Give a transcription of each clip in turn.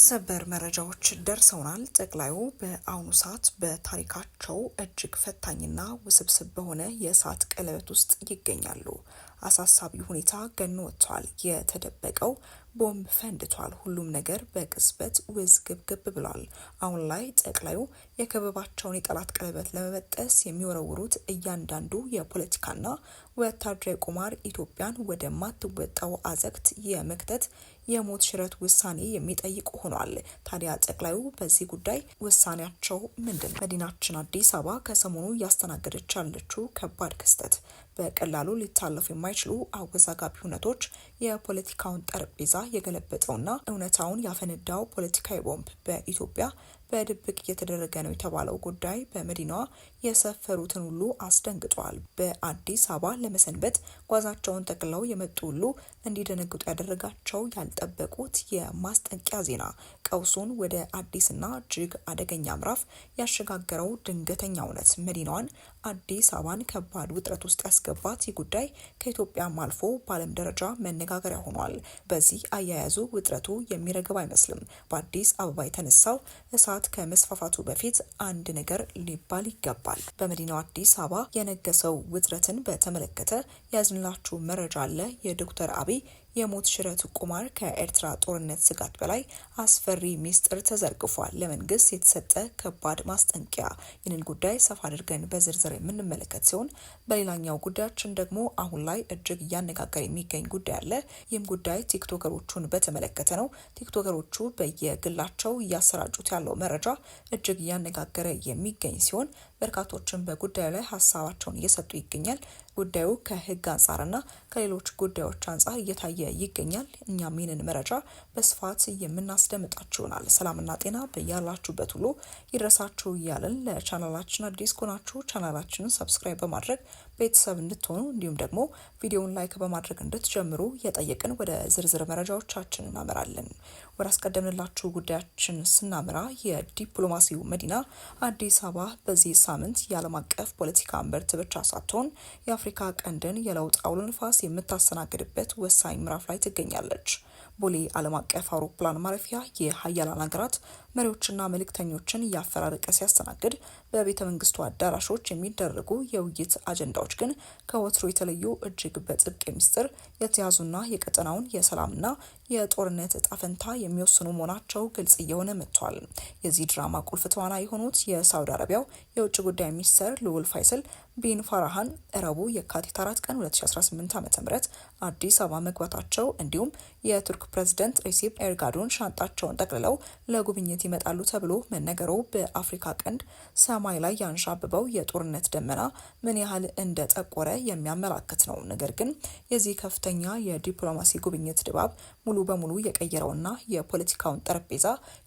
ሰበር መረጃዎች ደርሰውናል። ጠቅላዩ በአሁኑ ሰዓት በታሪካቸው እጅግ ፈታኝና ውስብስብ በሆነ የእሳት ቀለበት ውስጥ ይገኛሉ። አሳሳቢ ሁኔታ ገኖ ወጥቷል። የተደበቀው ቦምብ ፈንድቷል። ሁሉም ነገር በቅጽበት ውዝግብግብ ብሏል። አሁን ላይ ጠቅላዩ የከበባቸውን የጠላት ቀለበት ለመበጠስ የሚወረውሩት እያንዳንዱ የፖለቲካና ወታደራዊ ቁማር ኢትዮጵያን ወደማትወጣው አዘቅት የመክተት የሞት ሽረት ውሳኔ የሚጠይቅ ሆኗል። ታዲያ ጠቅላዩ በዚህ ጉዳይ ውሳኔያቸው ምንድን ነው? መዲናችን አዲስ አበባ ከሰሞኑ እያስተናገደች ያለችው ከባድ ክስተት፣ በቀላሉ ሊታለፉ የማይችሉ አወዛጋቢ ሁነቶች፣ የፖለቲካውን ጠረጴዛ የገለበጠውና እውነታውን ያፈነዳው ፖለቲካዊ ቦምብ በኢትዮጵያ በድብቅ እየተደረገ ነው የተባለው ጉዳይ በመዲናዋ የሰፈሩትን ሁሉ አስደንግጧል። በአዲስ አበባ ለመሰንበት ጓዛቸውን ጠቅልለው የመጡ ሁሉ እንዲደነግጡ ያደረጋቸው ያልጠበቁት የማስጠንቀቂያ ዜና ቀውሱን ወደ አዲስና እጅግ አደገኛ ምዕራፍ ያሸጋገረው ድንገተኛ እውነት መዲናዋን አዲስ አበባን ከባድ ውጥረት ውስጥ ያስገባት ይህ ጉዳይ ከኢትዮጵያም አልፎ በዓለም ደረጃ መነጋገሪያ ሆኗል። በዚህ አያያዙ ውጥረቱ የሚረግብ አይመስልም። በአዲስ አበባ የተነሳው እሳት ከመስፋፋቱ በፊት አንድ ነገር ሊባል ይገባል። በመዲናው አዲስ አበባ የነገሰው ውጥረትን በተመለከተ ያዝንላችሁ መረጃ አለ። የዶክተር አብይ የሞት ሽረት ቁማር ከኤርትራ ጦርነት ስጋት በላይ አስፈሪ ሚስጥር ተዘርግፏል። ለመንግስት የተሰጠ ከባድ ማስጠንቀቂያ። ይህንን ጉዳይ ሰፋ አድርገን በዝርዝር የምንመለከት ሲሆን በሌላኛው ጉዳያችን ደግሞ አሁን ላይ እጅግ እያነጋገረ የሚገኝ ጉዳይ አለ። ይህም ጉዳይ ቲክቶከሮቹን በተመለከተ ነው። ቲክቶከሮቹ በየግላቸው እያሰራጩት ያለው መረጃ እጅግ እያነጋገረ የሚገኝ ሲሆን በርካቶችን በጉዳዩ ላይ ሀሳባቸውን እየሰጡ ይገኛል። ጉዳዩ ከህግ አንጻርና ከሌሎች ጉዳዮች አንጻር እየታየ ይገኛል። እኛም ይህንን መረጃ በስፋት የምናስደምጣችሁ ይሆናል። ሰላምና ጤና በያላችሁበት ሁሉ ይድረሳችሁ እያልን ለቻናላችን አዲስ ከሆናችሁ ቻናላችንን ሰብስክራይብ በማድረግ ቤተሰብ እንድትሆኑ እንዲሁም ደግሞ ቪዲዮውን ላይክ በማድረግ እንድትጀምሩ እየጠየቅን ወደ ዝርዝር መረጃዎቻችን እናመራለን። ወደ አስቀደምንላችሁ ጉዳያችን ስናመራ የዲፕሎማሲው መዲና አዲስ አበባ በዚህ ሳምንት የዓለም አቀፍ ፖለቲካ እምብርት ብቻ ሳትሆን የአፍሪካ ቀንድን የለውጥ አውሎ ንፋስ የምታስተናግድበት ወሳኝ ምዕራፍ ላይ ትገኛለች። ቦሌ ዓለም አቀፍ አውሮፕላን ማረፊያ የሀያላን ሀገራት መሪዎችና መልእክተኞችን እያፈራረቀ ሲያስተናግድ በቤተ መንግስቱ አዳራሾች የሚደረጉ የውይይት አጀንዳዎች ግን ከወትሮ የተለዩ እጅግ በጥብቅ ሚስጥር የተያዙና የቀጠናውን የሰላምና የጦርነት እጣ ፈንታ የሚወስኑ መሆናቸው ግልጽ እየሆነ መጥቷል። የዚህ ድራማ ቁልፍ ተዋናይ የሆኑት የሳውዲ አረቢያው የውጭ ጉዳይ ሚኒስትር ልዑል ፋይሰል ቢን ፋራሃን ረቡዕ የካቲት 4 ቀን 2018 ዓ.ም አዲስ አበባ መግባታቸው እንዲሁም የቱርክ ፕሬዝዳንት ሬሲፕ ኤርዶጋን ሻንጣቸውን ጠቅልለው ለጉብኝት ይመጣሉ ተብሎ መነገሩ በአፍሪካ ቀንድ ሰማይ ላይ ያንዣበበው የጦርነት ደመና ምን ያህል እንደጠቆረ የሚያመላክት ነው። ነገር ግን የዚህ ከፍተኛ የዲፕሎማሲ ጉብኝት ድባብ ሙሉ በሙሉ የቀየረውና የፖለቲካውን ጠረጴዛ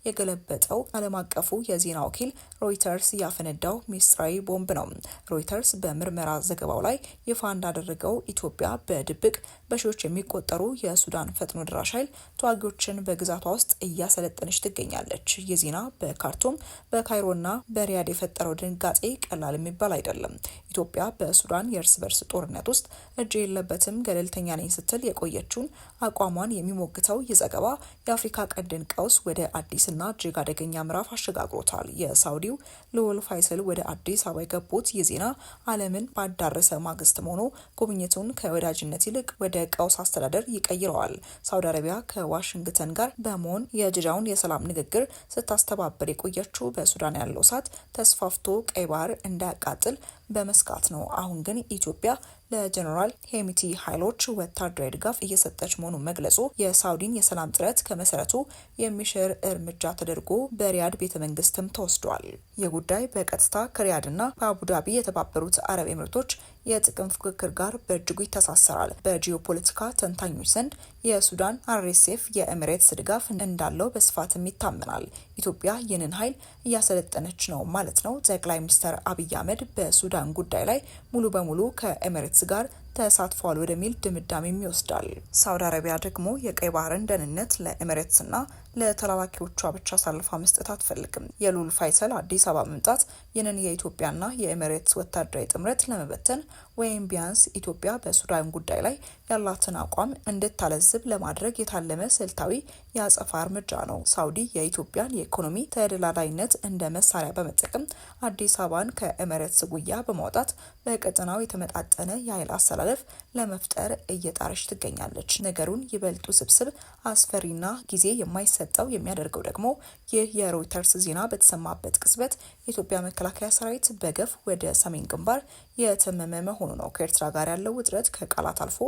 የገለበጠው ዓለም አቀፉ የዜና ወኪል ሮይተርስ ያፈነዳው ሚስጥራዊ ቦምብ ነው። ሮይተርስ በምርመራ ዘገባው ላይ ይፋ እንዳደረገው ኢትዮጵያ በድብቅ በሺዎች የሚቆጠሩ የሱዳን ፈጥኖ ድራሽ ኃይል ተዋጊዎችን በግዛቷ ውስጥ እያሰለጠነች ትገኛለች። የዜና በካርቱም በካይሮና በሪያድ የፈጠረው ድንጋጤ ቀላል የሚባል አይደለም። ኢትዮጵያ በሱዳን የእርስ በርስ ጦርነት ውስጥ እጅ የለበትም ገለልተኛ ነኝ ስትል የቆየችውን አቋሟን የሚሞግተው ይህ ዘገባ የአፍሪካ ቀንድን ቀውስ ወደ አዲስና እጅግ አደገኛ ምዕራፍ አሸጋግሮታል። የሳውዲው ልዑል ፋይሰል ወደ አዲስ አበባ የገቡት ይህ ዜና ዓለምን ባዳረሰ ማግስት መሆኑ ጉብኝቱን ከወዳጅነት ይልቅ ወደ ቀውስ አስተዳደር ይቀይረዋል። ሳውዲ አረቢያ ከዋሽንግተን ጋር በመሆን የጅዳውን የሰላም ንግግር ስታስተባበር የቆየችው በሱዳን ያለው እሳት ተስፋፍቶ ቀይ ባህር እንዳያቃጥል በመስጋት ነው። አሁን ግን ኢትዮጵያ ለጀነራል ሄሚቲ ኃይሎች ወታደራዊ ድጋፍ እየሰጠች መሆኑን መግለጹ የሳውዲን የሰላም ጥረት ከመሰረቱ የሚሽር እርምጃ ተደርጎ በሪያድ ቤተ መንግስትም ተወስዷል። የጉዳይ በቀጥታ ከሪያድና በአቡዳቢ የተባበሩት አረብ ኤምሬቶች የጥቅም ፉክክር ጋር በእጅጉ ይተሳሰራል። በጂኦፖለቲካ ተንታኞች ዘንድ የሱዳን አርኤስኤፍ የኤምሬትስ ድጋፍ እንዳለው በስፋትም ይታመናል። ኢትዮጵያ ይህንን ኃይል እያሰለጠነች ነው ማለት ነው። ጠቅላይ ሚኒስትር አብይ አህመድ በሱዳን ጉዳይ ላይ ሙሉ በሙሉ ከኤምሬትስ ጋር ተሳትፏል ወደሚል ድምዳሜም ይወስዳል። ሳውዲ አረቢያ ደግሞ የቀይ ባህርን ደህንነት ለኤምሬትስና ለተላላኪዎቿ ብቻ አሳልፋ መስጠት አትፈልግም። የሉል ፋይሰል አዲስ አበባ መምጣት ይህንን የኢትዮጵያና የኤሚሬትስ ወታደራዊ ጥምረት ለመበተን ወይም ቢያንስ ኢትዮጵያ በሱዳን ጉዳይ ላይ ያላትን አቋም እንድታለዝብ ለማድረግ የታለመ ስልታዊ የአጸፋ እርምጃ ነው። ሳውዲ የኢትዮጵያን የኢኮኖሚ ተደላላይነት እንደ መሳሪያ በመጠቀም አዲስ አበባን ከኤሚሬትስ ጉያ በማውጣት በቀጠናው የተመጣጠነ የኃይል አሰላለፍ ለመፍጠር እየጣረች ትገኛለች። ነገሩን ይበልጡ ስብስብ አስፈሪና ጊዜ የማይሰጠው የሚያደርገው ደግሞ ይህ የሮይተርስ ዜና በተሰማበት ቅጽበት የኢትዮጵያ መከላከያ ሰራዊት በገፍ ወደ ሰሜን ግንባር የተመመ መሆኑ ነው። ከኤርትራ ጋር ያለው ውጥረት ከቃላት አልፎ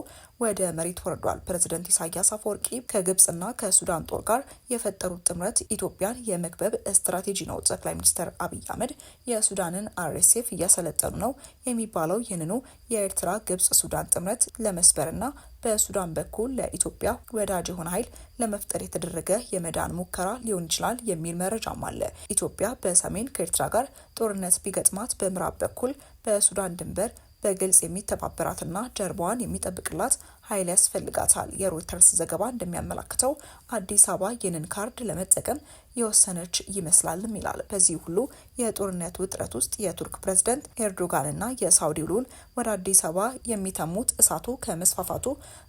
ወደ መሬት ወርዷል። ፕሬዝዳንት ኢሳያስ አፈወርቂ ከግብጽና ከሱዳን ጦር ጋር የፈጠሩት ጥምረት ኢትዮጵያን የመክበብ ስትራቴጂ ነው። ጠቅላይ ሚኒስትር አብይ አህመድ የሱዳንን አርኤስኤፍ እያሰለጠኑ ነው የሚባለው ይህንኑ የኤርትራ ግብጽ ሱዳን ጥምረት ለመስበርና በሱዳን በኩል ለኢትዮጵያ ወዳጅ የሆነ ኃይል ለመፍጠር የተደረገ የመዳን ሙከራ ሊሆን ይችላል የሚል መረጃም አለ። ኢትዮጵያ በሰሜን ከኤርትራ ጋር ጦርነት ቢገጥማት በምዕራብ በኩል በሱዳን ድንበር በግልጽ የሚተባበራትና ጀርባዋን የሚጠብቅላት ኃይል ያስፈልጋታል። የሮይተርስ ዘገባ እንደሚያመላክተው አዲስ አበባ ይህንን ካርድ ለመጠቀም የወሰነች ይመስላልም ይላል። በዚህ ሁሉ የጦርነት ውጥረት ውስጥ የቱርክ ፕሬዝዳንት ኤርዶጋንና የሳውዲ ልዑል ወደ አዲስ አበባ የሚተሙት እሳቱ ከመስፋፋቱ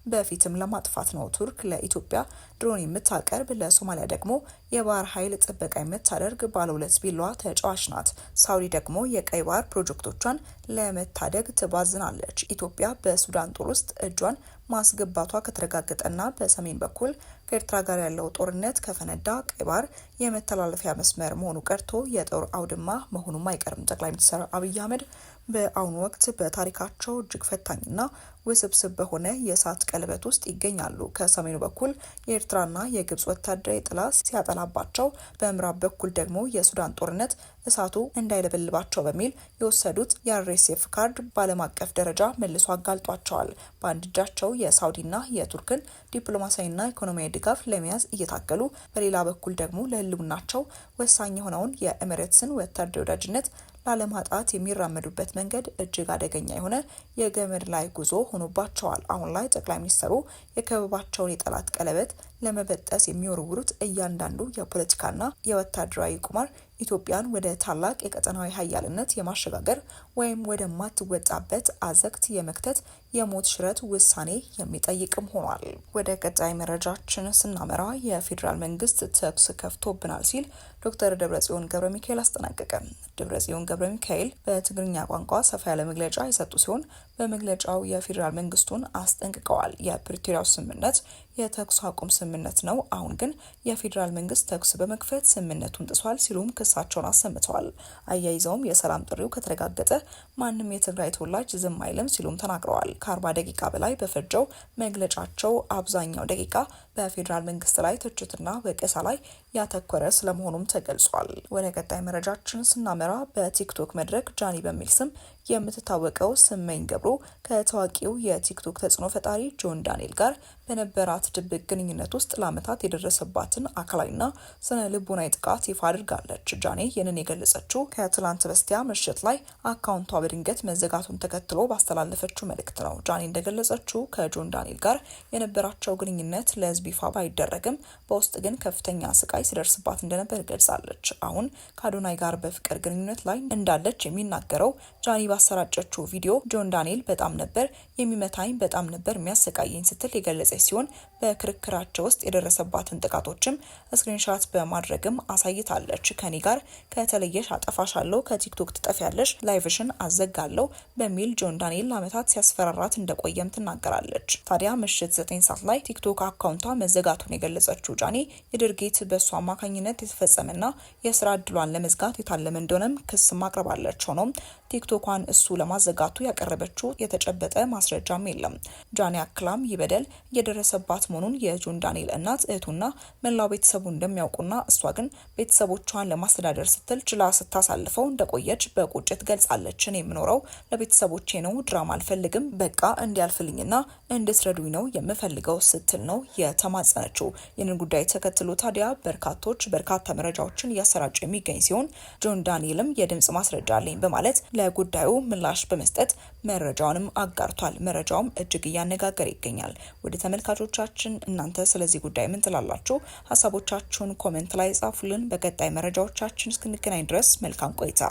በፊትም ለማጥፋት ነው። ቱርክ ለኢትዮጵያ ድሮን የምታቀርብ፣ ለሶማሊያ ደግሞ የባህር ኃይል ጥበቃ የምታደርግ ባለሁለት ቢላዋ ተጫዋች ናት። ሳውዲ ደግሞ የቀይ ባህር ፕሮጀክቶቿን ለመታደግ ትባዝናለች። ኢትዮጵያ በሱዳን ጦር ውስጥ እጇን ማስገባቷ ከተረጋገጠና በሰሜን በኩል ከኤርትራ ጋር ያለው ጦርነት ከፈነዳ ቀይ ባህር የመተላለፊያ መስመር መሆኑ ቀርቶ የጦር አውድማ መሆኑም አይቀርም። ጠቅላይ ሚኒስትር አብይ አህመድ በአሁኑ ወቅት በታሪካቸው እጅግ ፈታኝና ውስብስብ በሆነ የእሳት ቀለበት ውስጥ ይገኛሉ። ከሰሜኑ በኩል የኤርትራና የግብጽ ወታደራዊ ጥላ ሲያጠላባቸው፣ በምዕራብ በኩል ደግሞ የሱዳን ጦርነት እሳቱ እንዳይለበልባቸው በሚል የወሰዱት የአርኤስኤፍ ካርድ በዓለም አቀፍ ደረጃ መልሶ አጋልጧቸዋል። በአንድ እጃቸው የሳውዲና የቱርክን ዲፕሎማሲያዊና ኢኮኖሚያዊ ድጋፍ ለመያዝ እየታገሉ፣ በሌላ በኩል ደግሞ ለሕልውናቸው ወሳኝ የሆነውን የኤሚሬትስን ወታደራዊ ወዳጅነት ላለማጣት የሚራመዱበት መንገድ እጅግ አደገኛ የሆነ የገመድ ላይ ጉዞ ሆኖባቸዋል። አሁን ላይ ጠቅላይ ሚኒስትሩ የከበባቸውን የጠላት ቀለበት ለመበጠስ የሚወረውሩት እያንዳንዱ የፖለቲካና የወታደራዊ ቁማር ኢትዮጵያን ወደ ታላቅ የቀጠናዊ ሀያልነት የማሸጋገር ወይም ወደማትወጣበት አዘቅት የመክተት የሞት ሽረት ውሳኔ የሚጠይቅም ሆኗል። ወደ ቀጣይ መረጃችን ስናመራ የፌዴራል መንግስት ተኩስ ከፍቶብናል ሲል ዶክተር ደብረጽዮን ገብረ ሚካኤል አስጠነቀቀ። ደብረጽዮን ገብረ ሚካኤል በትግርኛ ቋንቋ ሰፋ ያለ መግለጫ የሰጡ ሲሆን በመግለጫው የፌዴራል መንግስቱን አስጠንቅቀዋል። የፕሪቶሪያው ስምምነት የተኩስ አቁም ስምምነት ነው፣ አሁን ግን የፌዴራል መንግስት ተኩስ በመክፈት ስምምነቱን ጥሷል ሲሉም ክሳቸውን አሰምተዋል። አያይዘውም የሰላም ጥሪው ከተረጋገጠ ማንም የትግራይ ተወላጅ ዝም አይልም ሲሉም ተናግረዋል። ከ40 ደቂቃ በላይ በፈጀው መግለጫቸው አብዛኛው ደቂቃ በፌዴራል መንግስት ላይ ትችትና ወቀሳ ላይ ያተኮረ ስለመሆኑም ተገልጿል። ወደ ቀጣይ መረጃችን ስናመራ በቲክቶክ መድረክ ጃኒ በሚል ስም የምትታወቀው ስመኝ ገብሩ ከታዋቂው የቲክቶክ ተጽዕኖ ፈጣሪ ጆን ዳንኤል ጋር በነበራት ድብቅ ግንኙነት ውስጥ ለዓመታት የደረሰባትን አካላዊና ስነ ልቦናዊ ጥቃት ይፋ አድርጋለች። ጃኒ ይህንን የገለጸችው ከትላንት በስቲያ ምሽት ላይ አካውንቷ በድንገት መዘጋቱን ተከትሎ ባስተላለፈችው መልእክት ነው። ጃኒ እንደገለጸችው ከጆን ዳንኤል ጋር የነበራቸው ግንኙነት ለህዝብ ይፋ ባይደረግም በውስጥ ግን ከፍተኛ ስቃይ ሲደርስባት እንደነበር ገልጻለች። አሁን ከአዶናይ ጋር በፍቅር ግንኙነት ላይ እንዳለች የሚናገረው ጃኒ ባሰራጨችው ቪዲዮ ጆን ዳንኤል በጣም ነበር የሚመታኝ፣ በጣም ነበር የሚያሰቃየኝ ስትል የገለጸች ሲሆን በክርክራቸው ውስጥ የደረሰባትን ጥቃቶችም ስክሪንሻት በማድረግም አሳይታለች። ከኔ ጋር ከተለየሽ አጠፋሻለሁ፣ ከቲክቶክ ትጠፊያለሽ፣ ላይቭሽን አዘጋለሁ በሚል ጆን ዳንኤል ለዓመታት ሲያስፈራራት እንደቆየም ትናገራለች። ታዲያ ምሽት 9 ሰዓት ላይ ቲክቶክ አካውንቷ መዘጋቱን የገለጸችው ጃኒ የድርጊት በእሱ አማካኝነት የተፈጸመና የስራ እድሏን ለመዝጋት የታለመ እንደሆነም ክስ ማቅረባለች። ሆኖም ቲክቶኳን እሱ ለማዘጋቱ ያቀረበችው የተጨበጠ ማስረጃም የለም። ጃኒ አክላም ይህ በደል እየደረሰባት መሆኑን የጆን ዳንኤል እናት፣ እህቱና መላው ቤተሰቡ እንደሚያውቁና እሷ ግን ቤተሰቦቿን ለማስተዳደር ስትል ችላ ስታሳልፈው እንደቆየች በቁጭት ገልጻለች። እኔ የምኖረው ለቤተሰቦቼ ነው፣ ድራማ አልፈልግም፣ በቃ እንዲያልፍልኝና እንድትረዱኝ ነው የምፈልገው ስትል ነው የተማጸነችው። ይህንን ጉዳይ ተከትሎ ታዲያ በርካቶች በርካታ መረጃዎችን እያሰራጩ የሚገኝ ሲሆን ጆን ዳንኤልም የድምጽ ማስረጃ አለኝ በማለት ለጉዳዩ ምላሽ በመስጠት መረጃውንም አጋርቷል። መረጃውም እጅግ እያነጋገረ ይገኛል። ወደ ተመልካቾቻችን እናንተ ስለዚህ ጉዳይ ምን ትላላችሁ? ሀሳቦቻችሁን ኮሜንት ላይ ጻፉልን። በቀጣይ መረጃዎቻችን እስክንገናኝ ድረስ መልካም ቆይታ